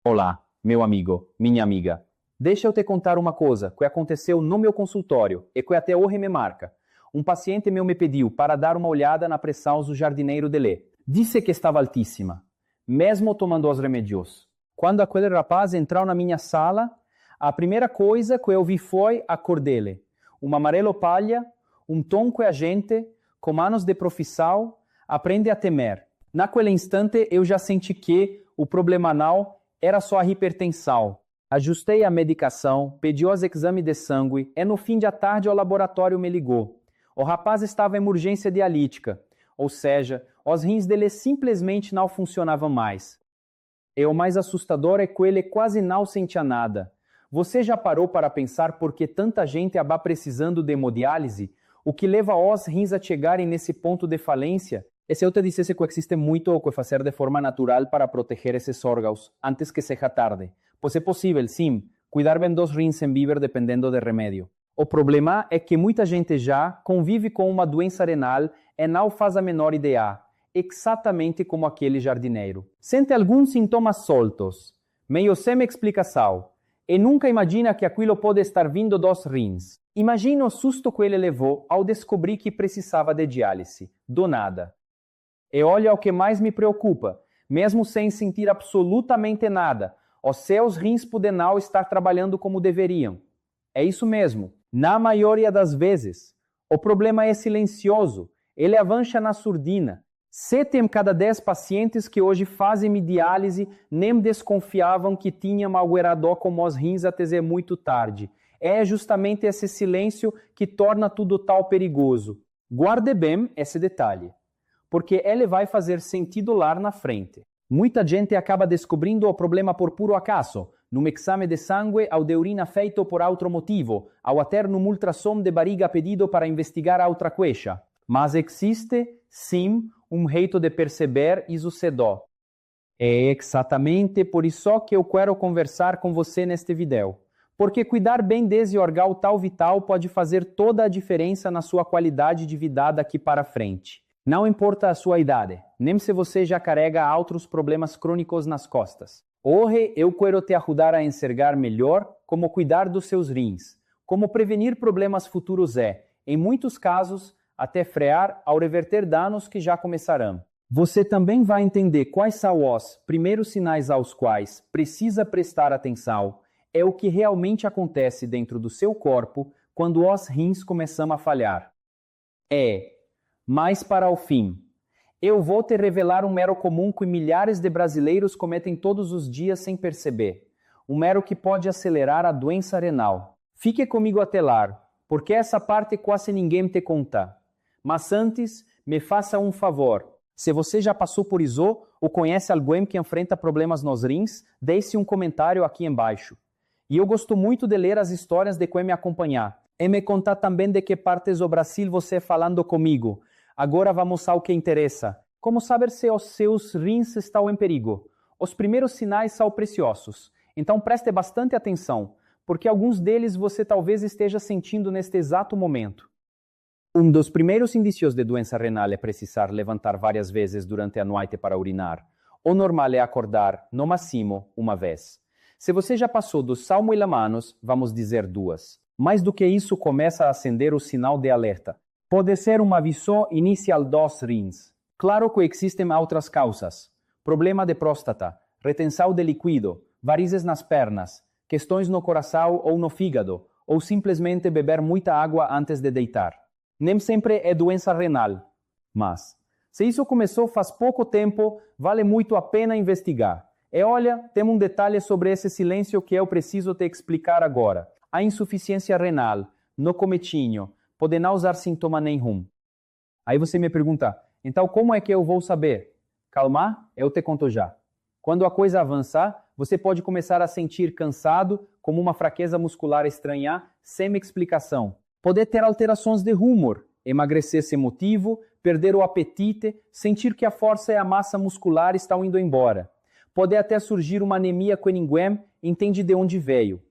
Olá, meu amigo, minha amiga. Deixa eu te contar uma coisa que aconteceu no meu consultório e que até hoje me marca. Um paciente meu me pediu para dar uma olhada na pressão do jardineiro dele. Disse que estava altíssima, mesmo tomando os remédios. Quando aquele rapaz entrou na minha sala, a primeira coisa que eu vi foi a cor dele. Um amarelo palha, um tom que a gente, com anos de profissão, aprende a temer. Naquele instante eu já senti que o problema não era só a hipertensão. Ajustei a medicação, pedi os exames de sangue e no fim da tarde o laboratório me ligou. O rapaz estava em urgência dialítica, ou seja, os rins dele simplesmente não funcionavam mais. E o mais assustador é que ele quase não sentia nada. Você já parou para pensar por que tanta gente acaba precisando de hemodiálise? O que leva os rins a chegarem nesse ponto de falência? E se eu te dissesse que existe muito o que fazer de forma natural para proteger esses órgãos antes que seja tarde? Pois é possível, sim, cuidar bem dos rins sem viver dependendo de remédio. O problema é que muita gente já convive com uma doença renal e não faz a menor ideia, exatamente como aquele jardineiro. Sente alguns sintomas soltos, meio sem explicação, e nunca imagina que aquilo pode estar vindo dos rins. Imagina o susto que ele levou ao descobrir que precisava de diálise, do nada. E olha o que mais me preocupa, mesmo sem sentir absolutamente nada, os seus rins podem não estar trabalhando como deveriam. É isso mesmo, na maioria das vezes. O problema é silencioso, ele avança na surdina. 7 em cada 10 pacientes que hoje fazem diálise nem desconfiavam que tinham algo com os rins até muito tarde. É justamente esse silêncio que torna tudo tão perigoso. Guarde bem esse detalhe, porque ele vai fazer sentido lá na frente. Muita gente acaba descobrindo o problema por puro acaso, num exame de sangue ou de urina feito por outro motivo, ou até num ultrassom de barriga pedido para investigar outra queixa. Mas existe, sim, um jeito de perceber isso cedo. É exatamente por isso que eu quero conversar com você neste vídeo. Porque cuidar bem desse órgão tão vital pode fazer toda a diferença na sua qualidade de vida daqui para frente. Não importa a sua idade, nem se você já carrega outros problemas crônicos nas costas. Hoje eu quero te ajudar a enxergar melhor como cuidar dos seus rins, como prevenir problemas futuros e, em muitos casos, até frear ou reverter danos que já começarão. Você também vai entender quais são os primeiros sinais aos quais precisa prestar atenção e o que realmente acontece dentro do seu corpo quando os rins começam a falhar. Mas para o fim, eu vou te revelar um erro comum que milhares de brasileiros cometem todos os dias sem perceber. Um erro que pode acelerar a doença renal. Fique comigo até lá, porque essa parte quase ninguém te conta. Mas antes, me faça um favor. Se você já passou por isso ou conhece alguém que enfrenta problemas nos rins, deixe um comentário aqui embaixo. E eu gosto muito de ler as histórias de quem me acompanhar. E me contar também de que partes do Brasil você falando comigo. Agora vamos ao que interessa. Como saber se os seus rins estão em perigo? Os primeiros sinais são preciosos. Então preste bastante atenção, porque alguns deles você talvez esteja sentindo neste exato momento. Um dos primeiros indícios de doença renal é precisar levantar várias vezes durante a noite para urinar. O normal é acordar, no máximo, uma vez. Se você já passou dos salmo e lamanos, vamos dizer 2. Mais do que isso, começa a acender o sinal de alerta. Pode ser um aviso inicial dos rins. Claro que existem outras causas. Problema de próstata, retenção de líquido, varizes nas pernas, questões no coração ou no fígado, ou simplesmente beber muita água antes de deitar. Nem sempre é doença renal. Mas, se isso começou faz pouco tempo, vale muito a pena investigar. E olha, tem um detalhe sobre esse silêncio que eu preciso te explicar agora. A insuficiência renal, no comecinho, pode não usar sintoma nenhum. Aí você me pergunta, então como é que eu vou saber? Calma, eu te conto já. Quando a coisa avançar, você pode começar a sentir cansado, como uma fraqueza muscular estranha, sem explicação. Pode ter alterações de humor, emagrecer sem motivo, perder o apetite, sentir que a força e a massa muscular estão indo embora. Pode até surgir uma anemia que ninguém entende de onde veio.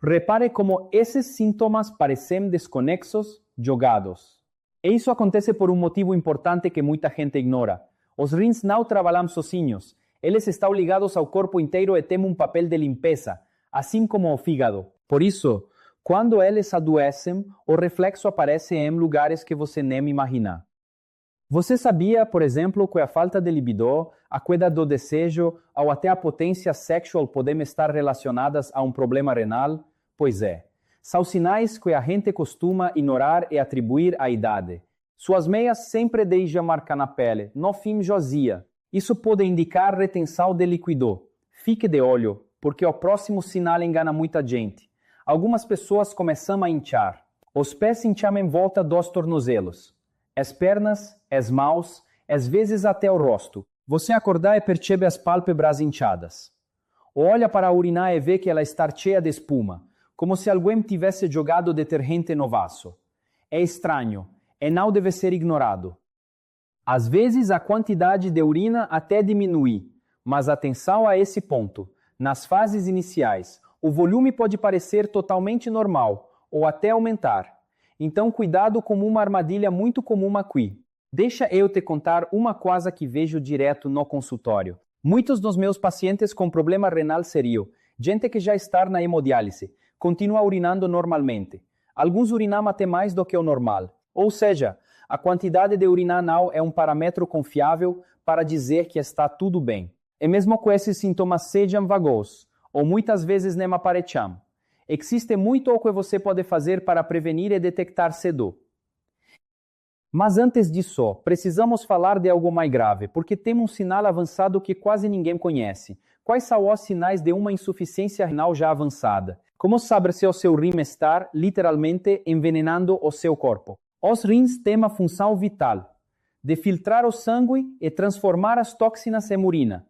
Repare como esses sintomas parecem desconexos, jogados. E isso acontece por um motivo importante que muita gente ignora. Os rins não trabalham sozinhos. Eles estão ligados ao corpo inteiro e têm um papel de limpeza, assim como o fígado. Por isso, quando eles adoecem, o reflexo aparece em lugares que você nem imagina. Você sabia, por exemplo, que a falta de libido, a queda do desejo ou até a potência sexual podem estar relacionadas a um problema renal? Pois é. São sinais que a gente costuma ignorar e atribuir à idade. Suas meias sempre deixam marca na pele, no fim josia. Isso pode indicar retenção de líquido. Fique de olho, porque o próximo sinal engana muita gente. Algumas pessoas começam a inchar. Os pés incham em volta dos tornozelos. As pernas, as mãos, às vezes até o rosto. Você acordar e percebe as pálpebras inchadas. Ou olha para urinar e vê que ela está cheia de espuma, como se alguém tivesse jogado detergente no vaso. É estranho e não deve ser ignorado. Às vezes a quantidade de urina até diminui, mas atenção a esse ponto. Nas fases iniciais, o volume pode parecer totalmente normal ou até aumentar. Então cuidado com uma armadilha muito comum aqui. Deixa eu te contar uma coisa que vejo direto no consultório. Muitos dos meus pacientes com problema renal sério, gente que já está na hemodiálise, continua urinando normalmente. Alguns urinam até mais do que o normal. Ou seja, a quantidade de urina anal é um parâmetro confiável para dizer que está tudo bem. E mesmo que esses sintomas sejam vagos, ou muitas vezes nem apareçam, existe muito o que você pode fazer para prevenir e detectar cedo. Mas antes disso, precisamos falar de algo mais grave, porque temos um sinal avançado que quase ninguém conhece. Quais são os sinais de uma insuficiência renal já avançada? Como saber se o seu rim está, literalmente, envenenando o seu corpo? Os rins têm uma função vital, de filtrar o sangue e transformar as toxinas em urina.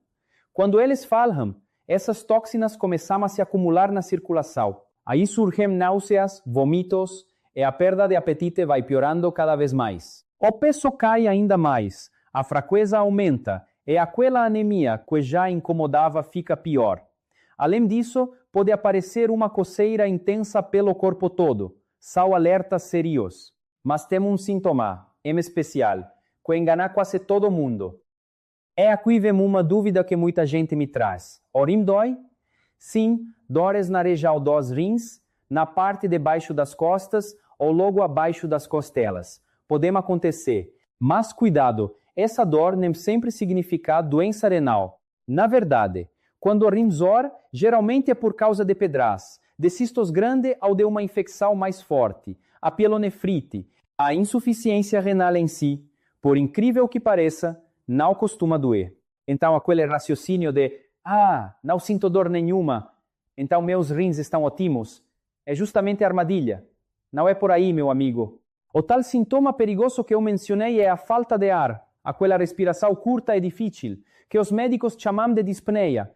Quando eles falham, essas toxinas começam a se acumular na circulação. Aí surgem náuseas, vômitos e a perda de apetite vai piorando cada vez mais. O peso cai ainda mais, a fraqueza aumenta e aquela anemia que já incomodava fica pior. Além disso, pode aparecer uma coceira intensa pelo corpo todo. São alertas sérios. Mas temos um sintoma, em especial, que engana quase todo mundo. É aqui vem uma dúvida que muita gente me traz. O rim dói? Sim, dores na região dos rins, na parte de baixo das costas ou logo abaixo das costelas. Podem acontecer, mas cuidado, essa dor nem sempre significa doença renal. Na verdade, quando o rim dói, geralmente é por causa de pedras, de cistos grandes ou de uma infecção mais forte, a pielonefrite, a insuficiência renal em si, por incrível que pareça, não costuma doer. Então aquele raciocínio de não sinto dor nenhuma, então meus rins estão ótimos, é justamente armadilha. Não é por aí, meu amigo. O tal sintoma perigoso que eu mencionei é a falta de ar, aquela respiração curta e difícil, que os médicos chamam de dispneia.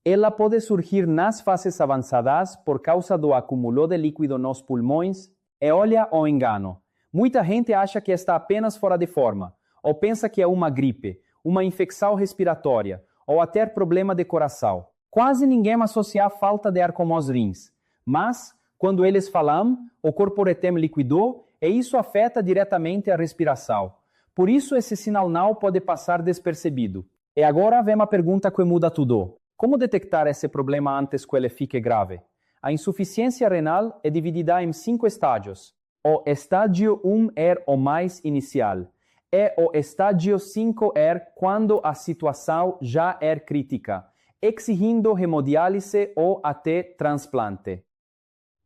Ela pode surgir nas fases avançadas por causa do acúmulo de líquido nos pulmões e olha o engano. Muita gente acha que está apenas fora de forma, ou pensa que é uma gripe, uma infecção respiratória, ou até problema de coração. Quase ninguém associa a falta de ar com os rins, mas, quando eles falam, o corpo retém líquido e isso afeta diretamente a respiração. Por isso, esse sinal não pode passar despercebido. E agora vem uma pergunta que muda tudo. Como detectar esse problema antes que ele fique grave? A insuficiência renal é dividida em 5 estágios. O estágio 1 é o mais inicial. E o estágio 5 é quando a situação já é crítica, exigindo hemodiálise ou até transplante.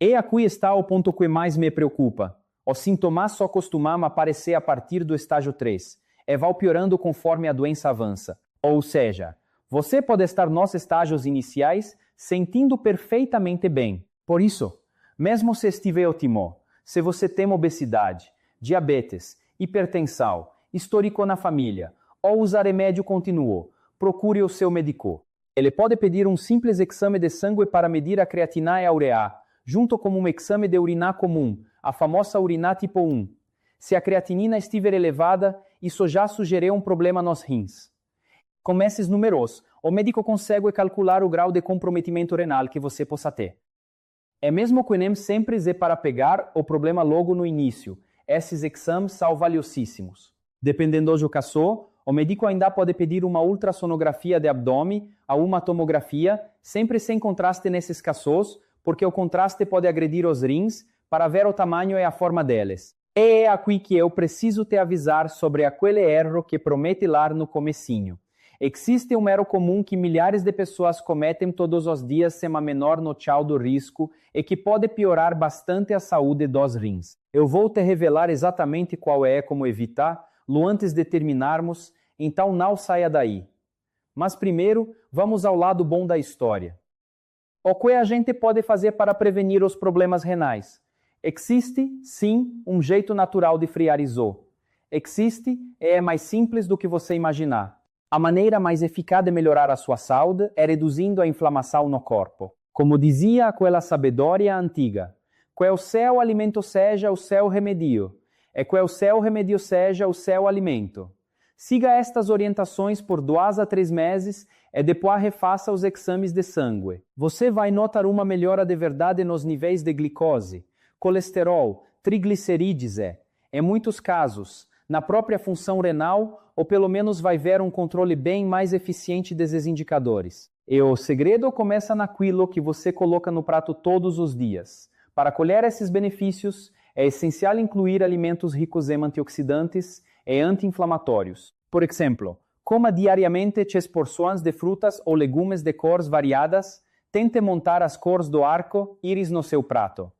E aqui está o ponto que mais me preocupa. Os sintomas só costumam aparecer a partir do estágio 3 e vão piorando conforme a doença avança. Ou seja, você pode estar nos estágios iniciais sentindo perfeitamente bem. Por isso, mesmo se estiver ótimo, se você tem obesidade, diabetes, hipertensão, histórico na família ou usar remédio contínuo, procure o seu médico. Ele pode pedir um simples exame de sangue para medir a creatina e a ureia, junto com um exame de urina comum, a famosa urina tipo 1. Se a creatinina estiver elevada, isso já sugere um problema nos rins. Com esses números, o médico consegue calcular o grau de comprometimento renal que você possa ter. É mesmo que nem sempre é para pegar o problema logo no início. Esses exames são valiosíssimos. Dependendo do caso, O médico ainda pode pedir uma ultrassonografia de abdômen ou uma tomografia, sempre sem contraste nesses casos, porque o contraste pode agredir os rins para ver o tamanho e a forma deles. E é aqui que eu preciso te avisar sobre aquele erro que prometi lá no comecinho. Existe um erro comum que milhares de pessoas cometem todos os dias sem a menor noção do risco e que pode piorar bastante a saúde dos rins. Eu vou te revelar exatamente qual é como evitar, antes de terminarmos, então não saia daí. Mas primeiro, vamos ao lado bom da história. O que a gente pode fazer para prevenir os problemas renais? Existe, sim, um jeito natural de friarizar. Existe e é mais simples do que você imaginar. A maneira mais eficaz de melhorar a sua saúde é reduzindo a inflamação no corpo. Como dizia aquela sabedoria antiga, que o seu alimento seja o seu remédio, e que o seu remédio seja o seu alimento. Siga estas orientações por 2 a 3 meses e depois refaça os exames de sangue. Você vai notar uma melhora de verdade nos níveis de glicose, colesterol, triglicerídeos e, em muitos casos, na própria função renal, ou pelo menos vai ver um controle bem mais eficiente desses indicadores. E o segredo começa naquilo que você coloca no prato todos os dias. Para colher esses benefícios, é essencial incluir alimentos ricos em antioxidantes e anti-inflamatórios. Por exemplo, coma diariamente 3 porções de frutas ou legumes de cores variadas, tente montar as cores do arco-íris no seu prato.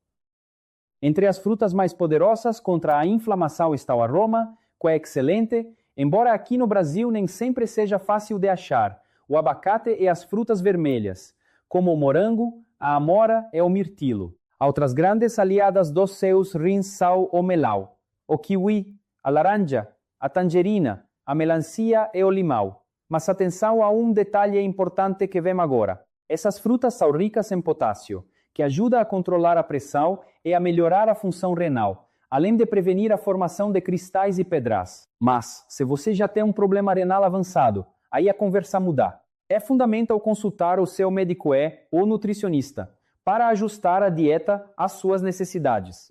Entre as frutas mais poderosas contra a inflamação está o aroma, que é excelente, embora aqui no Brasil nem sempre seja fácil de achar, o abacate e as frutas vermelhas, como o morango, a amora e o mirtilo. Outras grandes aliadas dos seus rins são o melão, o kiwi, a laranja, a tangerina, a melancia e o limão. Mas atenção a um detalhe importante que vemos agora. Essas frutas são ricas em potássio, que ajuda a controlar a pressão e a melhorar a função renal, além de prevenir a formação de cristais e pedras. Mas, se você já tem um problema renal avançado, aí a conversa muda. É fundamental consultar o seu médico ou nutricionista para ajustar a dieta às suas necessidades.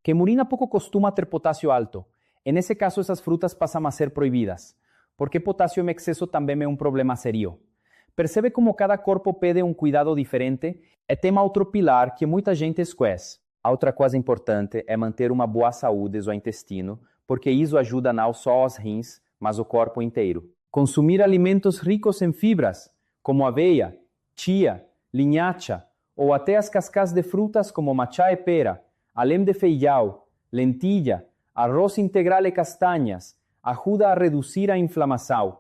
Queimurina pouco costuma ter potássio alto, e nesse caso essas frutas passam a ser proibidas, porque potássio em excesso também é um problema sério. Percebe como cada corpo pede um cuidado diferente? É tema outro pilar que muita gente esquece. Outra coisa importante é manter uma boa saúde do intestino, porque isso ajuda não só os rins, mas o corpo inteiro. Consumir alimentos ricos em fibras, como aveia, chia, linhacha, ou até as cascas de frutas como matcha e pera, além de feijão, lentilha, arroz integral e castanhas, ajuda a reduzir a inflamação.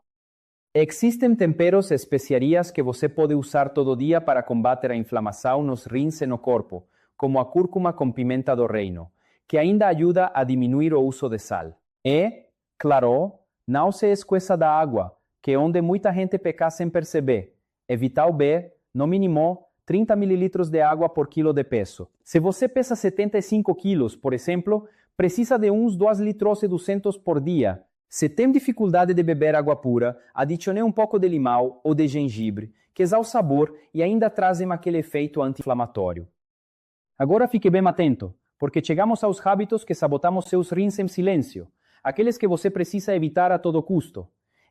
Existem temperos e especiarias que você pode usar todo dia para combater a inflamação nos rins e no corpo, como a cúrcuma com pimenta do reino, que ainda ajuda a diminuir o uso de sal. E, claro, não se esqueça da água, que é onde muita gente peca sem perceber. Evitar beber, no mínimo, 30 ml de água por quilo de peso. Se você pesa 75 quilos, por exemplo, precisa de uns 2,2 litros por dia. Se tem dificuldade de beber água pura, adicione um pouco de limão ou de gengibre, que dá o sabor e ainda trazem aquele efeito anti-inflamatório. Agora fique bem atento, porque chegamos aos hábitos que sabotamos seus rins em silêncio, aqueles que você precisa evitar a todo custo.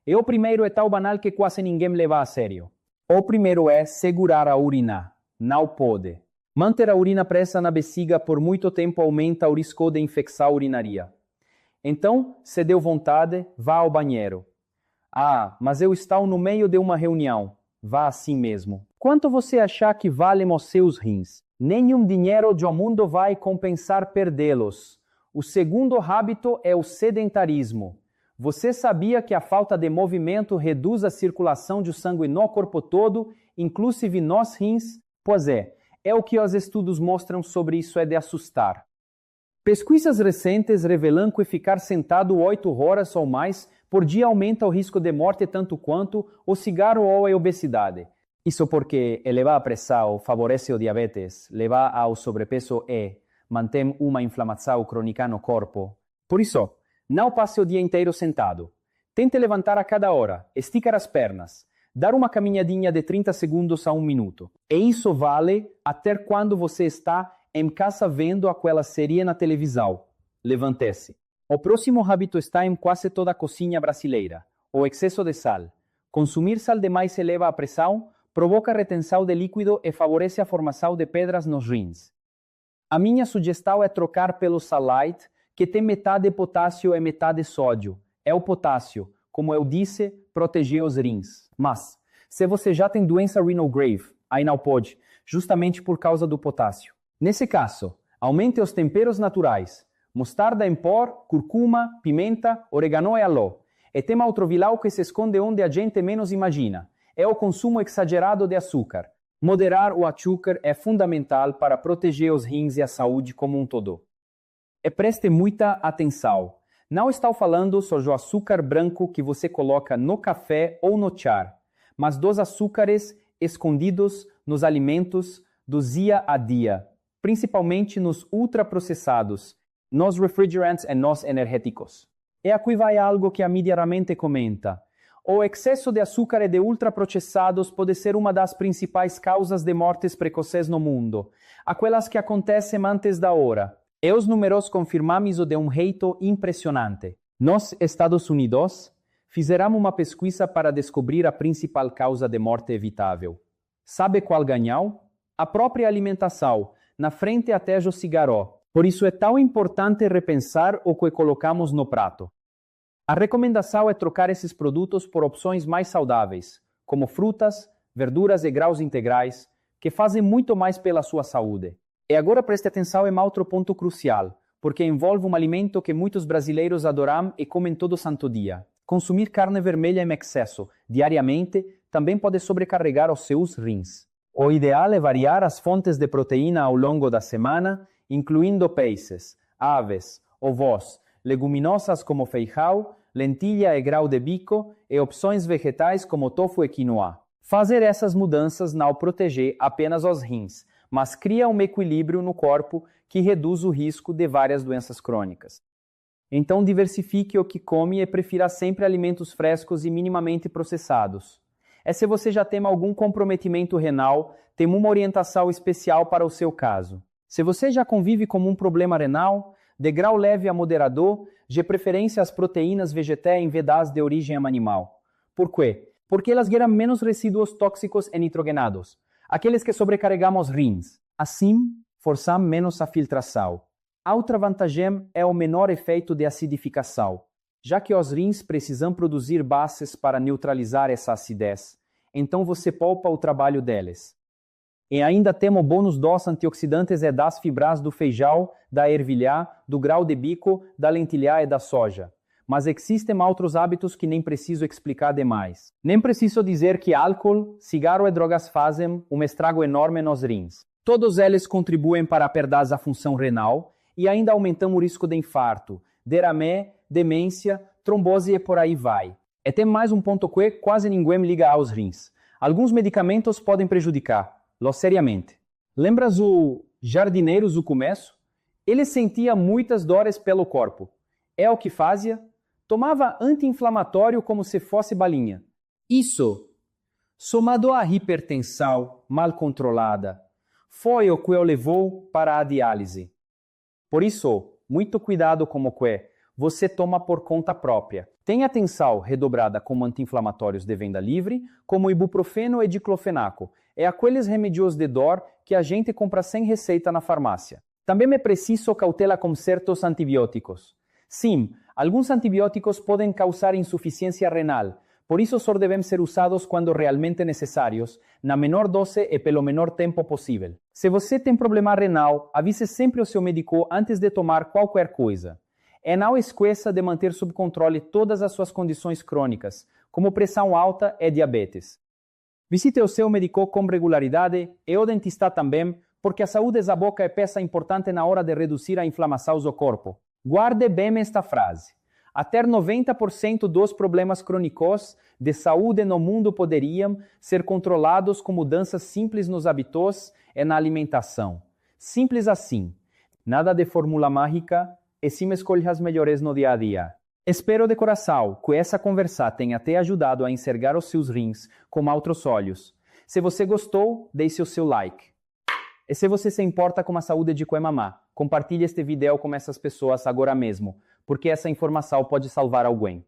E o primeiro é tão banal que quase ninguém leva a sério. O primeiro é segurar a urina. Não pode. Manter a urina presa na bexiga por muito tempo aumenta o risco de infecção urinária. Então, se deu vontade, vá ao banheiro. Ah, mas eu estou no meio de uma reunião. Vá assim mesmo. Quanto você achar que valem os seus rins? Nenhum dinheiro do mundo vai compensar perdê-los. O segundo hábito é o sedentarismo. Você sabia que a falta de movimento reduz a circulação de sangue no corpo todo, inclusive nos rins? Pois é o que os estudos mostram sobre isso é de assustar. Pesquisas recentes revelam que ficar sentado 8 horas ou mais por dia aumenta o risco de morte tanto quanto o cigarro ou a obesidade. Isso porque elevar a pressão favorece o diabetes, leva ao sobrepeso e mantém uma inflamação crônica no corpo. Por isso, não passe o dia inteiro sentado. Tente levantar a cada hora, esticar as pernas, dar uma caminhadinha de 30 segundos a 1 minuto. E isso vale até quando você está em casa vendo aquela série na televisão. Levante-se. O próximo hábito está em quase toda a cozinha brasileira, ou excesso de sal. Consumir sal demais eleva a pressão, provoca retenção de líquido e favorece a formação de pedras nos rins. A minha sugestão é trocar pelo Salite, que tem metade potássio e metade sódio. É o potássio, como eu disse, proteger os rins. Mas, se você já tem doença renal grave, aí não pode, justamente por causa do potássio. Nesse caso, aumente os temperos naturais, mostarda em pó, cúrcuma, pimenta, oregano e alho. E tem outro vilão que se esconde onde a gente menos imagina. É o consumo exagerado de açúcar. Moderar o açúcar é fundamental para proteger os rins e a saúde como um todo. E preste muita atenção. Não estou falando sobre o açúcar branco que você coloca no café ou no chá, mas dos açúcares escondidos nos alimentos do dia a dia, principalmente nos ultraprocessados, nos refrigerantes e nos energéticos. E aqui vai algo que a mídia raramente comenta. O excesso de açúcar e de ultraprocessados pode ser uma das principais causas de mortes precoces no mundo, aquelas que acontecem antes da hora. E os números confirmam isso de um jeito impressionante. Nos Estados Unidos, fizemos uma pesquisa para descobrir a principal causa de morte evitável. Sabe qual ganhou? A própria alimentação, na frente até do cigarro. Por isso é tão importante repensar o que colocamos no prato. A recomendação é trocar esses produtos por opções mais saudáveis, como frutas, verduras e grãos integrais, que fazem muito mais pela sua saúde. E agora preste atenção em outro ponto crucial, porque envolve um alimento que muitos brasileiros adoram e comem todo santo dia. Consumir carne vermelha em excesso, diariamente, também pode sobrecarregar os seus rins. O ideal é variar as fontes de proteína ao longo da semana, incluindo peixes, aves, ovos, leguminosas como feijão, lentilha e grão de bico e opções vegetais como tofu e quinoa. Fazer essas mudanças não protege apenas os rins, mas cria um equilíbrio no corpo que reduz o risco de várias doenças crônicas. Então diversifique o que come e prefira sempre alimentos frescos e minimamente processados. E se você já tem algum comprometimento renal, tem uma orientação especial para o seu caso. Se você já convive com um problema renal, de grau leve a moderador, de preferência as proteínas vegetais em vez das de origem animal. Por quê? Porque elas geram menos resíduos tóxicos e nitrogenados, aqueles que sobrecarregamos rins. Assim, forçamos menos a filtração. A outra vantagem é o menor efeito de acidificação, já que os rins precisam produzir bases para neutralizar essa acidez, então você poupa o trabalho deles. E ainda temos bônus dos antioxidantes e das fibras do feijão, da ervilha, do grão de bico, da lentilha e da soja. Mas existem outros hábitos que nem preciso explicar demais. Nem preciso dizer que álcool, cigarro e drogas fazem um estrago enorme nos rins. Todos eles contribuem para perder a função renal e ainda aumentam o risco de infarto, derrame, demência, trombose e por aí vai. E tem mais um ponto que quase ninguém liga aos rins. Alguns medicamentos podem prejudicar-los seriamente. Lembras o jardineiro do começo? Ele sentia muitas dores pelo corpo. É o que fazia? Tomava anti-inflamatório como se fosse balinha. Isso, somado à hipertensão mal controlada, foi o que o levou para a diálise. Por isso, muito cuidado com o que você toma por conta própria. Tenha atenção redobrada com anti-inflamatórios de venda livre, como ibuprofeno e diclofenaco, é aqueles remédios de dor que a gente compra sem receita na farmácia. Também é preciso cautela com certos antibióticos. Sim, alguns antibióticos podem causar insuficiência renal, por isso só devem ser usados quando realmente necessários, na menor dose e pelo menor tempo possível. Se você tem problema renal, avise sempre o seu médico antes de tomar qualquer coisa. E não esqueça de manter sob controle todas as suas condições crônicas, como pressão alta e diabetes. Visite o seu médico com regularidade e o dentista também, porque a saúde da boca é peça importante na hora de reduzir a inflamação do corpo. Guarde bem esta frase. Até 90% dos problemas crônicos de saúde no mundo poderiam ser controlados com mudanças simples nos hábitos e na alimentação. Simples assim. Nada de fórmula mágica e sim escolhas melhores no dia a dia. Espero de coração que essa conversa tenha te ajudado a enxergar os seus rins com outros olhos. Se você gostou, deixe o seu like. E se você se importa com a saúde de Cuemamá, compartilhe este vídeo com essas pessoas agora mesmo, porque essa informação pode salvar alguém.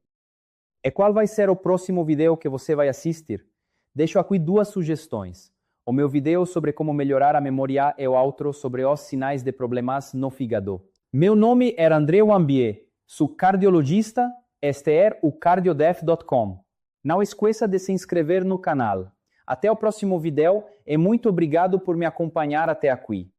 E qual vai ser o próximo vídeo que você vai assistir? Deixo aqui duas sugestões. O meu vídeo sobre como melhorar a memória e o outro sobre os sinais de problemas no fígado. Meu nome é André Wambier, sou cardiologista, este é o cardiodef.com. Não esqueça de se inscrever no canal. Até o próximo vídeo e muito obrigado por me acompanhar até aqui.